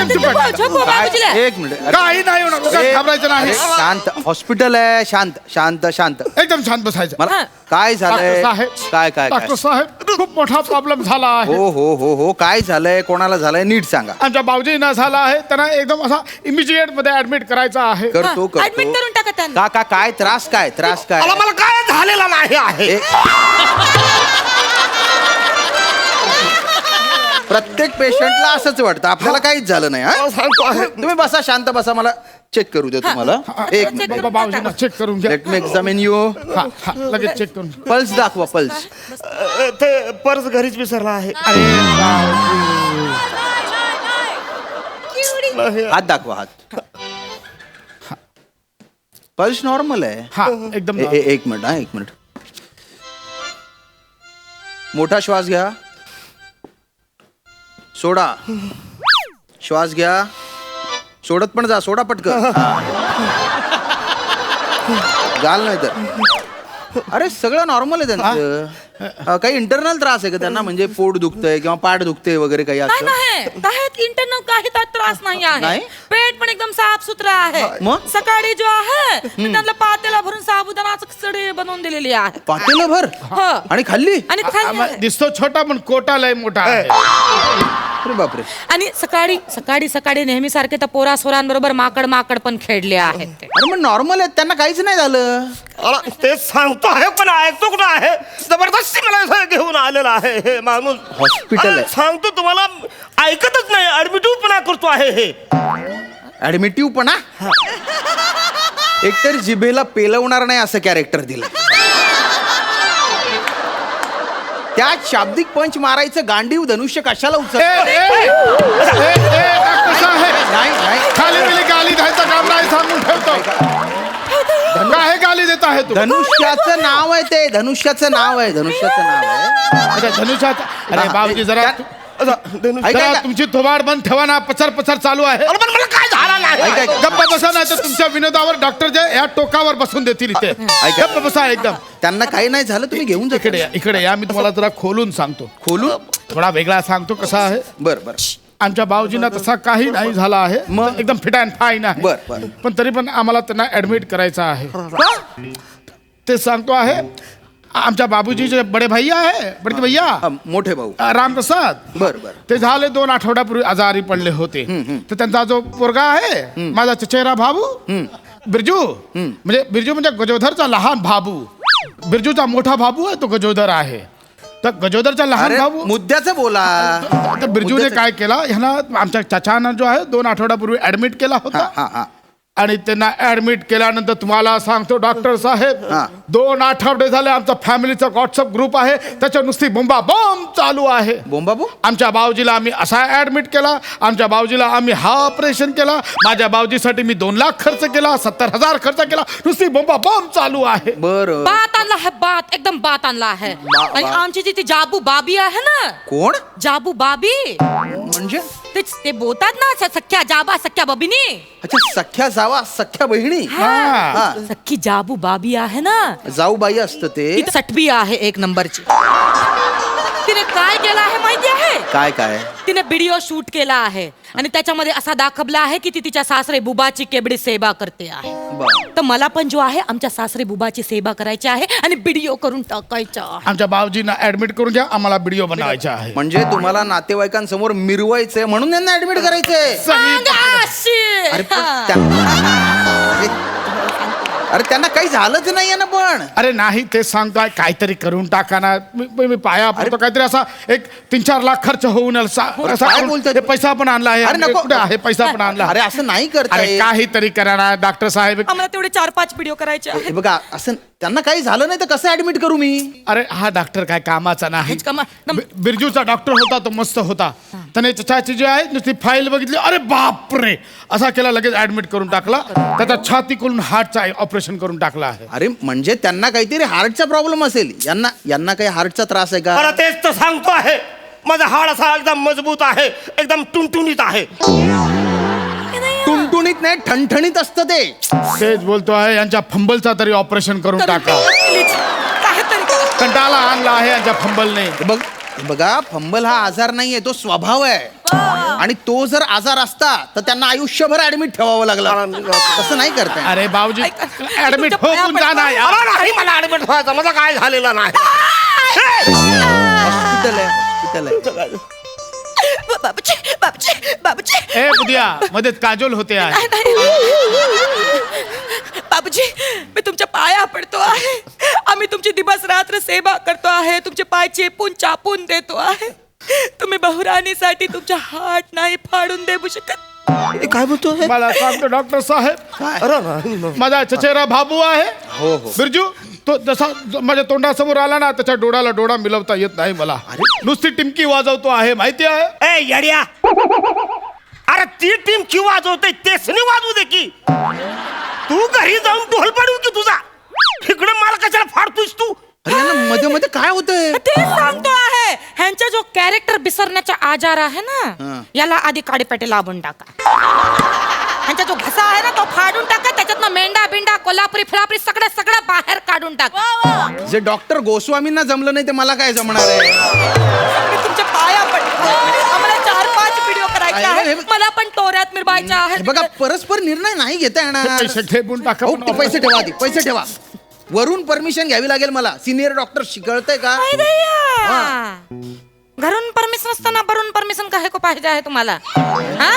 झोपवा बाबूजीला. एक मिनिट. काही नाही होणार, उगाच घाबरायचं नाही. अरे, शांत. हॉस्पिटल आहे. शांत शांत शांत. एकदम शांत बसायचं. मला हा. काय झालंय? डॉक्टर साहेब, काय काय काय? डॉक्टर साहेब, खूप मोठा प्रॉब्लेम झाला आहे. हो हो हो हो, काय झालंय? कोणाला झालंय? नीट सांगा. आमच्या बावजींना झाला आहे, त्यांना एकदम असा इमिजिएट मध्ये ऍडमिट करायचा आहे. करतो ऍडमिट करतो. करून टाका त्यांना. का काय त्रास? काय त्रास? काय मला काय झालेला नाही आहे. प्रत्येक पेशंटला असंच वाटतं, आपल्याला काहीच झालं नाही. हा? सांगतो आहे. तुम्ही बसा, शांत बसा, मला चेक करू द्या तुम्हाला. एक check मिनिट. करून बावजींना चेक करून घ्या. Let me examine you. हा, हा, लगेच चेक करून. पल्स दाखवा, पल्स. ते पर्स घरीच विसरला आहे. हात दाखवा, हात. पल्स नॉर्मल आहे. हा, एकदम एक मिनिट. हा, एक मिनिट. मोठा श्वास घ्या, सोडा. श्वास घ्या, सोडत पण जा. सोडा पटकन. गाल नाही तर. अरे सगळं नॉर्मल आहे त्यांचं. काही इंटरनल त्रास आहे का त्यांना? म्हणजे पोट दुखतंय किंवा पाठ दुखते वगैरे काही काय असं? नाही काही इंटरनल काही त्रास नाही आहे. नाही? पेट पण एकदम साफ सुथरा आहे. मग? सकाळी जो आहे त्यांना पातेला भरून साबुदाणाचं खिचडी बनवून दिलेली आहे. पातेलं भर हो. आणि खाल्ली? आणि खाल्ली आहे. दिसतो छोटा पण कोटा लय मोठा आहे. अरे बापरे. आणि सकाळी सकाळी सकाळी नेहमी सारखे त्या पोरा सोरांबरोबर माकड पण खेळले आहेत ते. अरे मग नॉर्मल आहेत, त्यांना काहीच नाही झालं. तेच सांगतो आहे, पण ऐकतो कुठं आहे. जबरदस्ती मला इथं घेऊन आलेला आहे हे माणूस. हॉस्पिटल आहे. सांगतो तुम्हाला, ऐकतच नाही. ऍडमिटिव्हपणा करतो आहे हे. ऍडमिटिव्ह पणा. एकतर जिभेला पेलवणार नाही असं कॅरेक्टर दिलं. त्या शाब्दिक पंच मारायचं गांडीव धनुष्य कशाला उचल? डॉक्टर साहेब, नाही नाही. खाली गेली गाली द्यायचं काम नाही, सांगून ठेवतो. काय गाली देत आहे तू? धनुष्याचं नाव आहे ते. धनुष्याचं नाव आहे. धनुष्याचं नाव आहे. अच्छा, धनुष्याचा. अरे बाबूजी जरा ऐका, जरा ऐका. तुमची थोबाड बंद ठेवा ना. पचर पचर चालू आहे. पण मला काय झालं नाही. ऐका, ऐका. गप्प बसा, नाही तर तुमच्या विनोदावर डॉक्टर जे या टोकावर बसून देतील इथे. ऐका. गप्प बसा एकदम. त्यांना काही नाही झालं, तुम्ही घेऊन जा. इकडे या, इकडे या. मी तुम्हाला जरा खोलून सांगतो. खोलून. थोडा वेगळा सांगतो कसा आहे. बर बर आमच्या बावजींना तसा काही नाही झाला आहे. मग? एकदम फिट अँड फाईन आहे. बर, बर. पण तरी पण आम्हाला त्यांना ऍडमिट करायचं आहे. का? ते सांगतो आहे. आमच्या बाबूजीचे बडे भैया आहे, बडके भैया हा, मोठे भाऊ. रामप्रसाद. बर बर. ते झाले 2 आठवड्यापूर्वी आजारी पडले होते. तर त्यांचा जो पोरगा आहे, माझा चचेरा भाऊ बिरजू, म्हणजे गजोधरचा लहान भाऊ. बिरजूचा मोठा भाऊ आहे, तो गजोधर आहे. तर गजोदरचा लहान अरे, भाऊ मुद्द्याचं बोला. तर बिरजूने काय केला, ह्याला आमच्या चाचानं जो आहे 2 आठवड्यापूर्वी ऍडमिट केला हा होता. हा हा. आणि त्यांना ऍडमिट केल्यानंतर तुम्हाला सांगतो डॉक्टर साहेब, हा. 2 आठवडे झाले आमचा फॅमिलीचा व्हॉट्सअप ग्रुप आहे, त्याच्या नुसती बोंबा बॉम्ब चालू आहे. बोंबाबू. आमच्या बावजीला आम्ही असा ऍडमिट केला, आमच्या बावजीला आम्ही हा ऑपरेशन केला, माझ्या बावजीसाठी मी 2 लाख खर्च केला, 70,000 खर्च केला, नुसती बोंबा बॉम्ब चालू आहे. बर. बात आणला है, बात एकदम बात आणला आहे. आणि आमची जी ती जाबू बाबी आहे ना, कोण? जाबू बाबी, म्हणजे? ते बोलतात ना सख्या जाबा सख्या बबिनी. अच्छा, सख्या जावा सख्या बहिणी. हा. सख्खी जाबू बाबी आहे ना, जाऊबाई असतं ते. ती सटवी आहे 1 नंबरची. तिने काय केलं आहे माहिती आहे? काय काय? तिने व्हिडिओ शूट केला आहे आणि त्याच्यामध्ये असा दाखवला आहे की ती तिच्या सासरे बुबाची केवढी सेवा करते आहे. तर मला पण जो आहे आमच्या सासरे बुबाची सेवा करायची आहे आणि व्हिडिओ करून टाकायचा. आमच्या बावजींना ऍडमिट करून घ्या, आम्हाला व्हिडिओ बनवायचा आहे. म्हणजे तुम्हाला नातेवाईकांसमोर मिरवायचंय म्हणून यांना ऍडमिट करायचंय. अरे पण अरे त्यांना काही झालंच नाहीये ना. पण अरे नाही, ते सांगतोय काहीतरी करून टाका ना. मी पाया पडतो, काहीतरी असा 1-3-4 लाख खर्च होऊन काय बोलताय? पैसा पण आणला आहे. अरे नको. कुठे आहे पैसा पण आणला? अरे असं नाही करता अरे येत. काहीतरी करा ना डॉक्टर साहेब. आम्हाला तेवढे 4-5 व्हिडिओ करायचे हे आहेत. बघा, असं त्यांना काही झालं नाही तर कसं ऍडमिट करू मी? अरे हा डॉक्टर काय कामाचा नाही. हेच कामा- बिरजूचा डॉक्टर होता, तो मस्त होता. त्याने चचाची जी आहे नुसती फाईल बघितली, अरे बापरे असा केला, लगेच ऍडमिट करून टाकला. त्याचा छाती खोलून हार्टचा ऑपरेशन करून टाकला आहे. अरे म्हणजे त्यांना काहीतरी हार्टचा प्रॉब्लेम असेल. यांना काही हार्टचा त्रास आहे का? अरे तेच तर सांगतो आहे. माझा हाड असा एकदम मजबूत आहे, एकदम टुणटुणीत आहे. टुणटुणीत नाही, ठणठणीत असतं ते. तेच बोलतो आहे, यांच्या फंबलचा तरी ऑपरेशन करून टाका. काहीतरी करा. कंटाळा आणला आहे यांच्या फंबलने. बघ, बघा फंबल हा आजार नाहीये, तो स्वभाव आहे. आणि तो जर आजार असता तर त्यांना आयुष्यभर ऍडमिट ठेवावं लागलं. तसं नाही करताय. अरे बाबूजी ऍडमिट हो तुमच्या पण जा ना. अरे नाही मला ऍडमिट व्हायचं, माझं काय झालेलं नाही. हॉस्पिटल आहे. बाबूजी बाबूजी बाबूजी ए बुद्धिया मध्येच काजोल होते आहे. बाबूजी मी तुमच्या पाया पडतो आहे. आम्ही तुमची दिवस रात्र सेवा करतो आहे. तुमचे पाय चेपून चापून देतो आहे. तुम्ही बहुराणीसाठी तुमचा हात नाही फाडून देऊ शकत. काय बोलतो मला सांगतो डॉक्टर साहेब, अरे नाही. माझा चचेरा बाबू आहे. हो हो. बिरजू तो जसा माझ्या तोंडासमोर आला ना त्याच्या डोळ्याला डोळा मिळवता येत नाही मला. नुसती टिमकी वाजवतो आहे माहिती आहे. ए येड्या, अरे ती टीम की वाजवते तेच नाही वाजवू दे की. तू घरी जाऊन ढोल पाडू की तुझा. इकडे मला कशाला फाडतोस तू. अरे यांना मध्ये मध्ये काय होतंय. ते सांगतो आहे. ह्यांचा जो कॅरेक्टर बिसरण्याचा आजार आहे ना, याला आधी काडीपेटे लावून टाका. ह्यांचा जो घसा आहे ना तो फाडून टाका. त्याच्यातनं मेंढा बिंडा कोल्हापुरी फिरापुरी सगळं सगळं बाहेर काढून टाका. जे डॉक्टर गोस्वामींना जमलं नाही ते मला काय जमणार आहे. मी तुमच्या पाया पडतो. आम्हाला 4-5 व्हिडिओ करायचे आहे. मला पण तोऱ्यात मिरवायच्या हे आहे. बघा परस्पर निर्णय नाही घेता येणार. पैसे ठेवून टाका. अहो, ते पैसे ठेवा आधी, पैसे ठेवा. वरून परमिशन घ्यावी लागेल मला. सिनियर डॉक्टर शिकवतंय का. काय दैया? घरून परमिशन असताना भरून परमिशन काय को पाहिजे आहे तुम्हाला? हा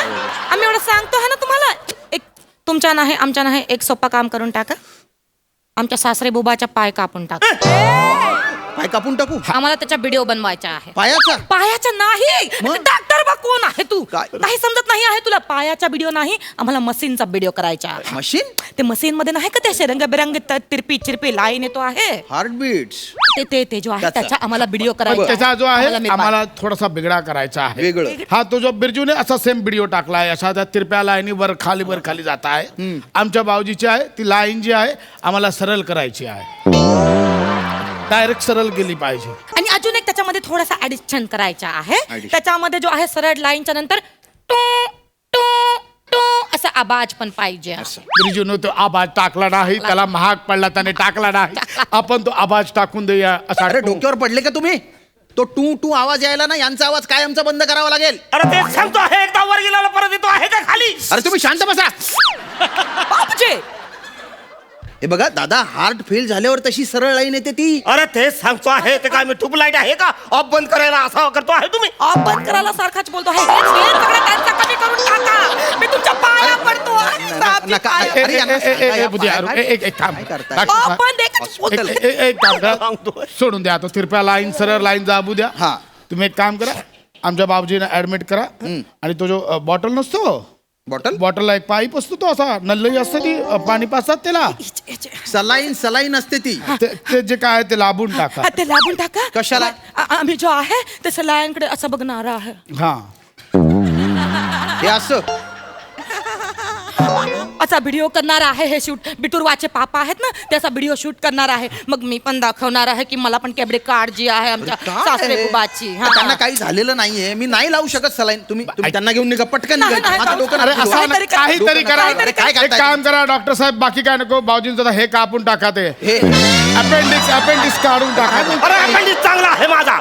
आम्ही एवढं सांगतो आहे ना तुम्हाला. एक तुमच्या नाही आमच्या नाही एक सोपं काम करून टाका. आमच्या सासरे बुबाच्या पाय कापून टाका. पाय कापून टाकू. आम्हाला त्याचा व्हिडिओ बनवायचा आहे. पायाचा पायाचा नाही. मग? डॉक्टर बा कोण आहे तू? काय? काही समजत नाही आहे तुला. पायाचा व्हिडिओ नाही, आम्हाला मशीनचा व्हिडिओ करायचा आहे. मशीन. ते मशीन मध्ये नाही का ते असे रंगबिरंगी तिरपी चिरपी लाईन येतो आहे. हार्टबीट्स. ते जो आहे त्याचा. त्याचा आम्हाला व्हिडिओ करायचा त्याचा जो आहे आम्हाला आम्हाला थोडासा बिगडा करायचा आहे. वेगळं. हा तो जो बिरजूने असा सेम व्हिडिओ टाकलाय अशा त्या तिरप्या लाईनी वर खाली जात आहे. आमच्या बावजीची आहे ती लाईन जी आहे आम्हाला सरळ करायची आहे. डायरेक्ट सरळ गेली पाहिजे. आणि अजून एक त्याच्यामध्ये थोडासा ऍडिशन करायचा आहे. Addition. त्याच्यामध्ये जो आहे सरळ लाईनच्या नंतर टू टू टू असा आवाज पण पाहिजे. बिरजूने तो आवाज टाकला नाही, त्याला महाग पडला त्याने टाकला नाही. आपण तो आवाज टाकून देऊया असा. अरे डोक्यावर पडले का तुम्ही. तो टू टू आवाज यायला ना यांचा आवाज कायमचा बंद करावा लागेल. अरे तेच सांगतो आहे. एकदा वर गेला परत येतो आहे का खाली. अरे तुम्ही शांत बसा. बापचे हे बघा दादा, हार्ट फेल झाल्यावर तशी सरळ लाईन येते ती. अरे तेच सांगतो आहे. ते काय मी ट्यूबलाईट आहे का ऑफ बंद करायला असा करतो आहे तुम्ही. ऑफ बंद करायला सारखाच बोलतो आहे. हे सगळं त्यांचा कमी करून टाका. मी तुमच्या पाया पडतो आहे. साहेब, नका. पाया. अरे यांना सांगा, या बुद्धिया, पाया एक काम काय करताय? डॉक्टर ऑफ साहेब, बंद एकच बोलतो. एक काम करा. सांगतोय. सोडून द्या तो तिरप्या लाईन सरळ लाईन जाबू द्या. हा. तुम्ही एक काम करा, आमच्या बाबूजीने ऍडमिट करा आणि तो जो बॉटल नसतो बॉटल. बॉटलला एक पाईप असतो तो असा नल्लही असते ती पाणी पाचतात त्याला सलाईन असते ती. ते जे काय आहे ते लांबून टाका. हा, ते लागून टाका. कशाला? आम्ही जो आहे ते सलायांकडे असं बघणार आहे. हा हे असं असा व्हिडिओ करणार आहे. हे शूट बिटुरवाचे पापा आहेत ना त्याचा व्हिडिओ शूट करणार आहे. मग मी पण दाखवणार आहे की मला पण कॅबडे कार्ड जी आहे आमच्या काय? सासरे बुबाची. हा. त्यांना काही झालेलं नाहीये. मी नाही लावू शकत सलाईन. तुम्ही त्यांना घेऊन निघा पटकन नाही, निघा. नाही, माझं नाही. डोकं अरे नका असं फिरवू. काहीतरी करा. काहीतरी करा. अरे काय एक करताय? काम करा डॉक्टर साहेब, बाकी काय नको. बाबूजींचं हे कापून टाका. ते हे अपेंडिक्स काढून टाका. अरे अपेंडिक्स चांगला आहे माझा.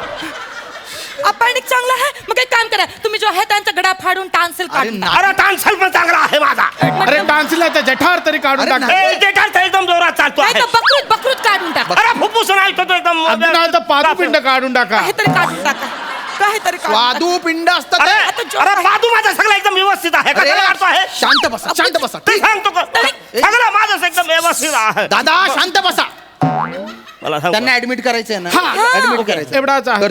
अपेंडिक्स चांगला आहे. मग एक काम करा, तुम्ही जो आहे त्यांचा गडा फाडून टान्सिल अरे काढून ना- अरे टान्सल पण चांगला आहे माझा. अरे डान्सला त्या जठार तरी काढून अरे टाका. नाही. ए, जेठार तर एकदम जोरात चालतो नाही आहे. तर बकरूत काढून टाका. अरे फुफ्फुस नाही तो एकदम. अगदी नाही तर पादुपिंड काढून टाका. काहीतरी काढून टाका. काहीतरी काढून टाका. स्वादू पिंड असतात. अरे आता जो अरे आहे- बाजू माझा सगळं एकदम व्यवस्थित आहे. अरे, कशाला काढतो आहे. शांत बसा, शांत बसा. ते सांगतो का सगळं माझं एकदम व्यवस्थित आहे. दादा शांत बसा. मला सांग त्यांना ऍडमिट करायचंय ना. हा. ऍडमिट करायचं. एवढाच आहे.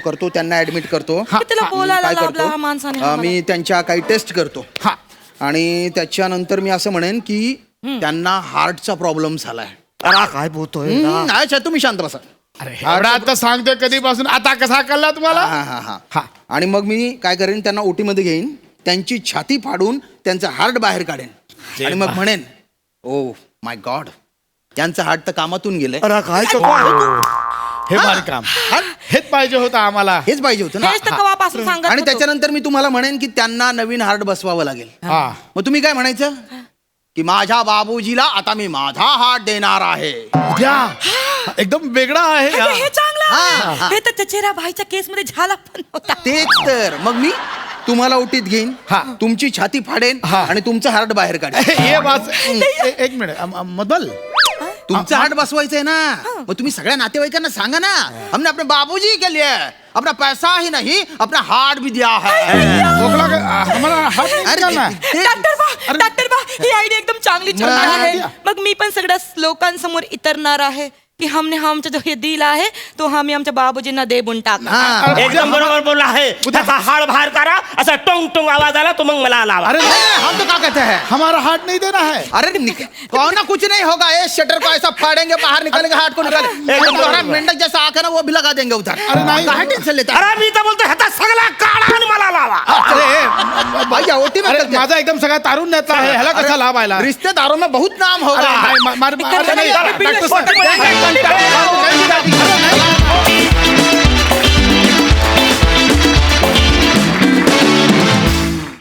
करतो त्यांना ऍडमिट करतो. त्याला बोलायला काय लाभला हा करतो माणसाने मी त्यांच्या काही टेस्ट करतो. हा आणि त्याच्यानंतर मी असं म्हणेन की त्यांना हार्टचा प्रॉब्लेम झालाय. अरे काय बोलतोय अच्छा तुम्ही शांत बसा. अरे एवढा आता सांगतोय कधीपासून, आता कसा कळला तुम्हाला. हा हा हा हा. आणि मग मी काय करेन, त्यांना ओटी मध्ये घेईन, त्यांची छाती फाडून त्यांचं हार्ट बाहेर काढेन आणि मग म्हणेन ओ माय गॉड, यांचं हार्ट तर कामातून गेलंय. अरे काय करतो हे भारी काम. हेच पाहिजे होतं आम्हाला. हेच पाहिजे होतं ना. हेच तर कवापासून सांगत आणि होतो. त्याच्यानंतर मी तुम्हाला म्हणेन की त्यांना नवीन हार्ट बसवावं लागेल. हा मग तुम्ही काय म्हणायचं? की माझ्या बाबूजीला आता मी माझा हार्ट देणार आहे. द्या एकदम वेगळा आहे अरे, हा. हे चांगलं हा. आहे. हे तर चचेरा भाईच्या केस मध्ये झाला पण होता. तेच तर मग मी तुम्हाला ओटीत घेईन, हा. तुमची छाती फाडेन हा. आणि तुमचं हार्ट बाहेर काढेन. ये बात एक मिनिट मदल तुमचं हार्ट बसवायचंय ना, मग तुम्ही सगळ्या नातेवाईकांना सांगा ना, हमने अपने बाबूजी के लिए अपना पैसा ही नहीं अपना हार्ट भी दिया है. खोकला हमारा हात अरे, निकालना. डॉक्टर बा ही आयडिया एकदम चांगली छान मग? आहे. मग मी पण सगळ्या लोकांसमोर इतरणार आहे की हमने आमचा जो हे दिल आहे तो आम्ही आमच्या बाबूजींना देऊन टाका. हा. एकदम बरोबर बोलला आहे. त्याचा हाड बाहेर करा, असा टोंग टोंग आवाज आला तो मग मला लावा. अरे नहीं, नहीं, हम तो क्या कहते हैं, हमारा हार्ट नहीं देना है. अरे कौन ना कुछ नहीं होगा, ये शटर को ऐसा फाड़ेंगे, बाहर निकालेंगे, हार्ट को निकालेंगे, एकदम तुम्हारा बरोबर. मेंढक जैसा आकर ना वो भी लगा देंगे उधर. अरे नहीं. काहे टेंशन लेता है? अरे मी तर बोलतो ह्याचा सगळा काढा आणि मला लावा. अरे भैया ओटी में अरे करते हैं. माझा एकदम सगळा तारून नेता आहे ह्याला कसा लाभ आयला. रिश्तेदारों में बहुत नाम होगा. अरे, अरे, नाही, अरे, नाही, अरे, डॉक्टर अरे, साहेब. अरे,